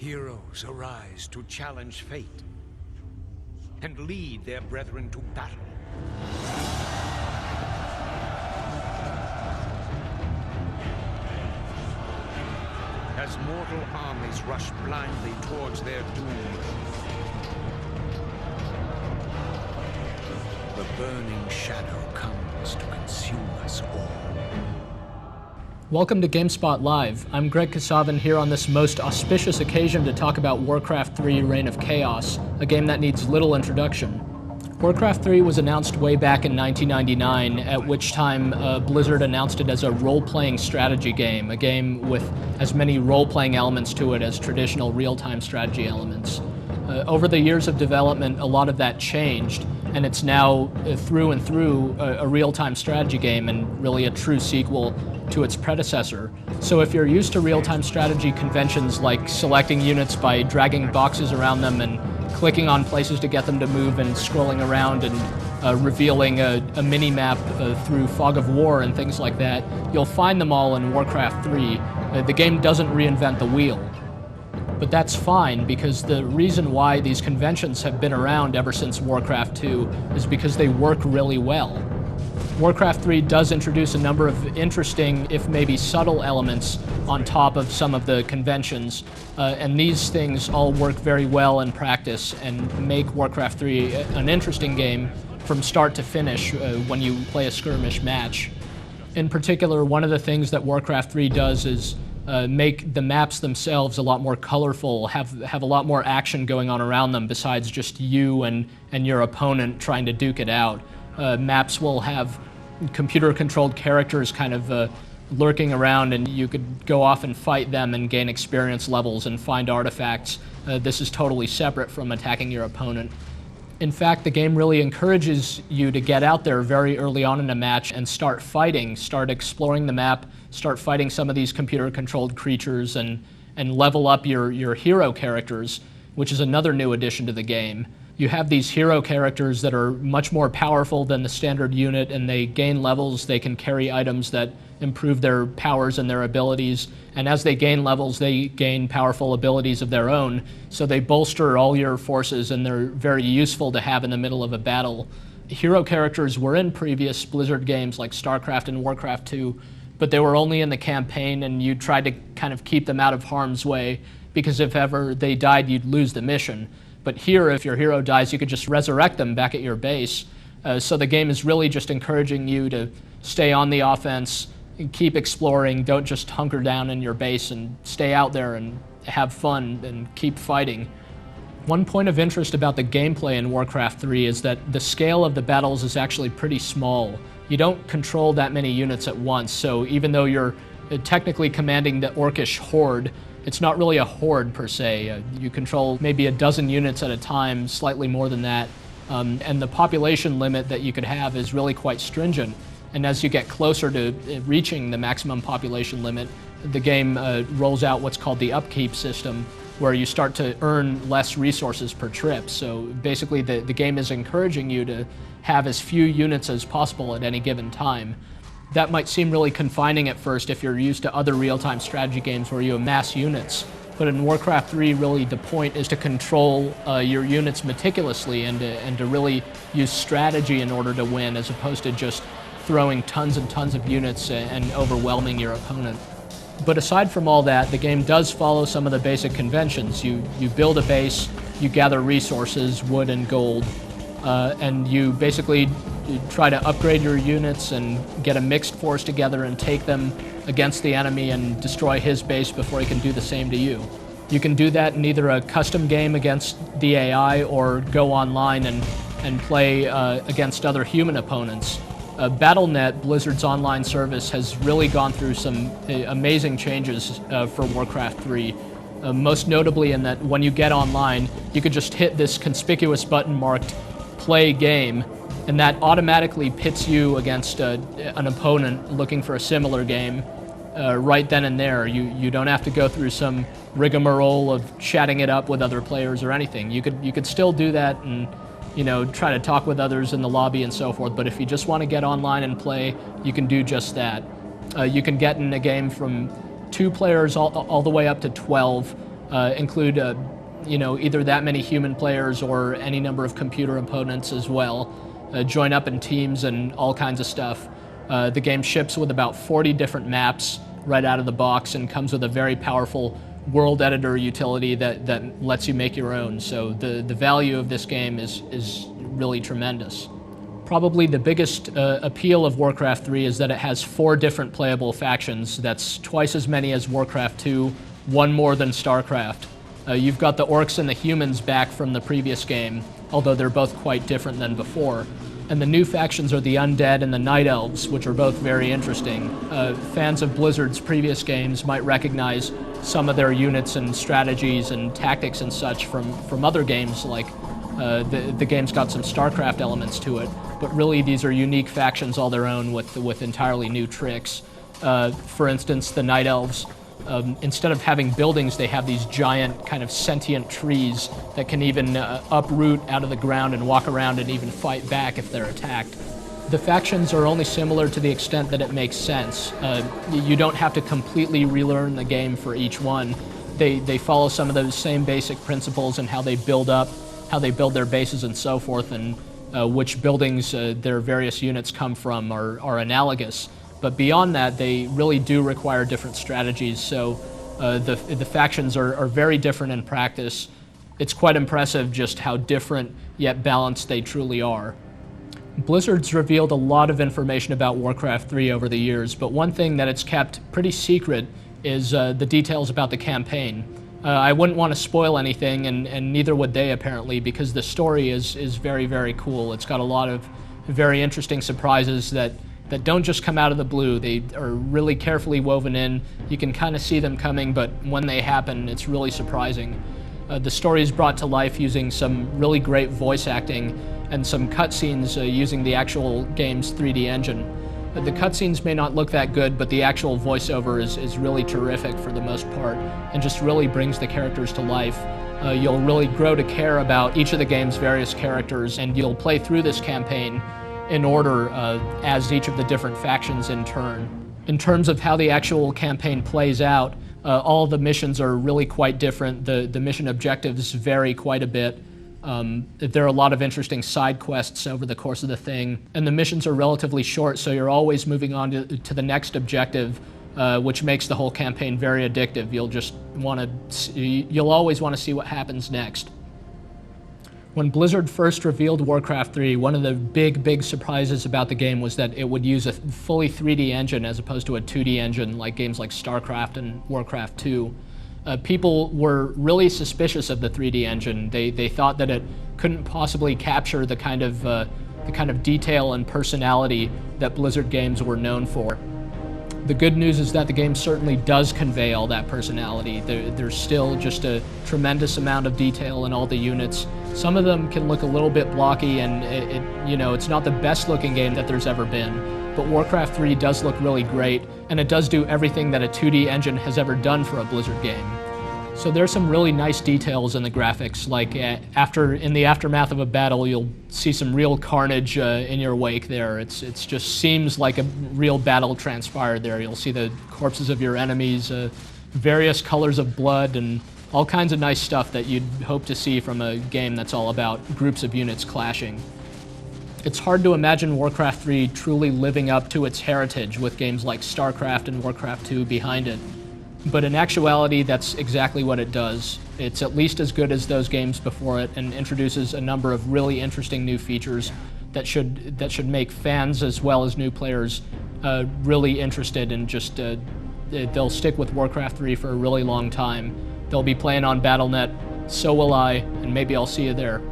Heroes arise to challenge fate and lead their brethren to battle. As mortal armies rush blindly towards their doom, the burning shadow comes to consume us all. Welcome to Gamespot Live. I'm Greg Kasavin here on this most auspicious occasion to talk about Warcraft 3 Reign of Chaos, a game that needs little introduction. Warcraft 3 was announced way back in 1999, at which time Blizzard announced it as a role-playing strategy game, a game with as many role-playing elements to it as traditional real-time strategy elements. Over the years of development, a lot of that changed, and it's now through and through a real-time strategy game and really a true sequel to its predecessor. So if you're used to real-time strategy conventions like selecting units by dragging boxes around them and clicking on places to get them to move and scrolling around and revealing a mini-map through Fog of War and things like that, you'll find them all in Warcraft 3. The game doesn't reinvent the wheel. But that's fine, because the reason why these conventions have been around ever since Warcraft 2 is because they work really well. Warcraft 3 does introduce a number of interesting, if maybe subtle, elements on top of some of the conventions, and these things all work very well in practice and make Warcraft 3 an interesting game from start to finish when you play a skirmish match. In particular, one of the things that Warcraft 3 does is make the maps themselves a lot more colorful, have a lot more action going on around them besides just you and your opponent trying to duke it out. Maps will have computer-controlled characters kind of lurking around, and you could go off and fight them and gain experience levels and find artifacts. This is totally separate from attacking your opponent. In fact, the game really encourages you to get out there very early on in a match and start fighting, start exploring the map, start fighting some of these computer-controlled creatures, and level up your hero characters, which is another new addition to the game. You have these hero characters that are much more powerful than the standard unit, and they gain levels. They can carry items that improve their powers and their abilities, and as they gain levels, they gain powerful abilities of their own, so they bolster all your forces, and they're very useful to have in the middle of a battle. Hero characters were in previous Blizzard games like StarCraft and Warcraft 2, but they were only in the campaign, and you tried to kind of keep them out of harm's way, because if ever they died, you'd lose the mission. But here, if your hero dies, you could just resurrect them back at your base. So the game is really just encouraging you to stay on the offense, and keep exploring, don't just hunker down in your base, and stay out there and have fun and keep fighting. One point of interest about the gameplay in Warcraft 3 is that the scale of the battles is actually pretty small. You don't control that many units at once, so even though you're technically commanding the Orcish horde, it's not really a horde per se. You control maybe a dozen units at a time, slightly more than that, and the population limit that you could have is really quite stringent. And as you get closer to reaching the maximum population limit, the game rolls out what's called the upkeep system, where you start to earn less resources per trip. So basically the game is encouraging you to have as few units as possible at any given time. That might seem really confining at first if you're used to other real-time strategy games where you amass units. But in Warcraft 3, really the point is to control your units meticulously and to really use strategy in order to win, as opposed to just throwing tons and tons of units and overwhelming your opponent. But aside from all that, the game does follow some of the basic conventions. You build a base, you gather resources, wood and gold, and you basically try to upgrade your units and get a mixed force together and take them against the enemy and destroy his base before he can do the same to you. You can do that in either a custom game against the AI or go online and play against other human opponents. Battle.net, Blizzard's online service, has really gone through some amazing changes for Warcraft 3. Most notably in that when you get online, you could just hit this conspicuous button marked Play Game, and that automatically pits you against an opponent looking for a similar game right then and there. You don't have to go through some rigmarole of chatting it up with other players or anything. You could still do that and try to talk with others in the lobby and so forth, but if you just want to get online and play, you can do just that. You can get in a game from 2 players all the way up to 12, include either that many human players or any number of computer opponents as well. Join up in teams and all kinds of stuff. The game ships with about 40 different maps right out of the box and comes with a very powerful world editor utility that lets you make your own. So the value of this game is really tremendous. Probably the biggest appeal of Warcraft 3 is that it has 4 different playable factions. That's twice as many as Warcraft 2, one more than StarCraft. You've got the orcs and the humans back from the previous game, although they're both quite different than before. And the new factions are the undead and the night elves, which are both very interesting. Fans of Blizzard's previous games might recognize some of their units and strategies and tactics and such from other games, like the game's got some StarCraft elements to it, but really these are unique factions all their own with entirely new tricks. For instance, the night elves, instead of having buildings, they have these giant kind of sentient trees that can even uproot out of the ground and walk around and even fight back if they're attacked. The factions are only similar to the extent that it makes sense. You don't have to completely relearn the game for each one. They follow some of those same basic principles in how they build up, how they build their bases and so forth, and which buildings their various units come from are analogous. But beyond that, they really do require different strategies, so the factions are very different in practice. It's quite impressive just how different yet balanced they truly are. Blizzard's revealed a lot of information about Warcraft 3 over the years, but one thing that it's kept pretty secret is the details about the campaign. I wouldn't want to spoil anything, and neither would they apparently, because the story is very, very cool. It's got a lot of very interesting surprises that don't just come out of the blue. They are really carefully woven in. You can kind of see them coming, but when they happen, it's really surprising. The story is brought to life using some really great voice acting and some cutscenes using the actual game's 3D engine. The cutscenes may not look that good, but the actual voiceover is really terrific for the most part and just really brings the characters to life. You'll really grow to care about each of the game's various characters, and you'll play through this campaign in order as each of the different factions in turn. In terms of how the actual campaign plays out, all the missions are really quite different. The mission objectives vary quite a bit. There are a lot of interesting side quests over the course of the thing, and the missions are relatively short, so you're always moving on to the next objective, which makes the whole campaign very addictive. You'll always want to see what happens next. When Blizzard first revealed Warcraft 3, one of the big surprises about the game was that it would use a fully 3D engine as opposed to a 2D engine like games like StarCraft and Warcraft 2. People were really suspicious of the 3D engine. They thought that it couldn't possibly capture the kind of detail and personality that Blizzard games were known for. The good news is that the game certainly does convey all that personality. There's still just a tremendous amount of detail in all the units. Some of them can look a little bit blocky, and it's not the best looking game that there's ever been. But Warcraft 3 does look really great, and it does do everything that a 2D engine has ever done for a Blizzard game. So there's some really nice details in the graphics, like in the aftermath of a battle, you'll see some real carnage in your wake there. It just seems like a real battle transpired there. You'll see the corpses of your enemies, various colors of blood, and all kinds of nice stuff that you'd hope to see from a game that's all about groups of units clashing. It's hard to imagine Warcraft 3 truly living up to its heritage with games like StarCraft and Warcraft 2 behind it. But in actuality, that's exactly what it does. It's at least as good as those games before it and introduces a number of really interesting new features that should make fans as well as new players really interested and just they'll stick with Warcraft 3 for a really long time. They'll be playing on Battle.net, so will I, and maybe I'll see you there.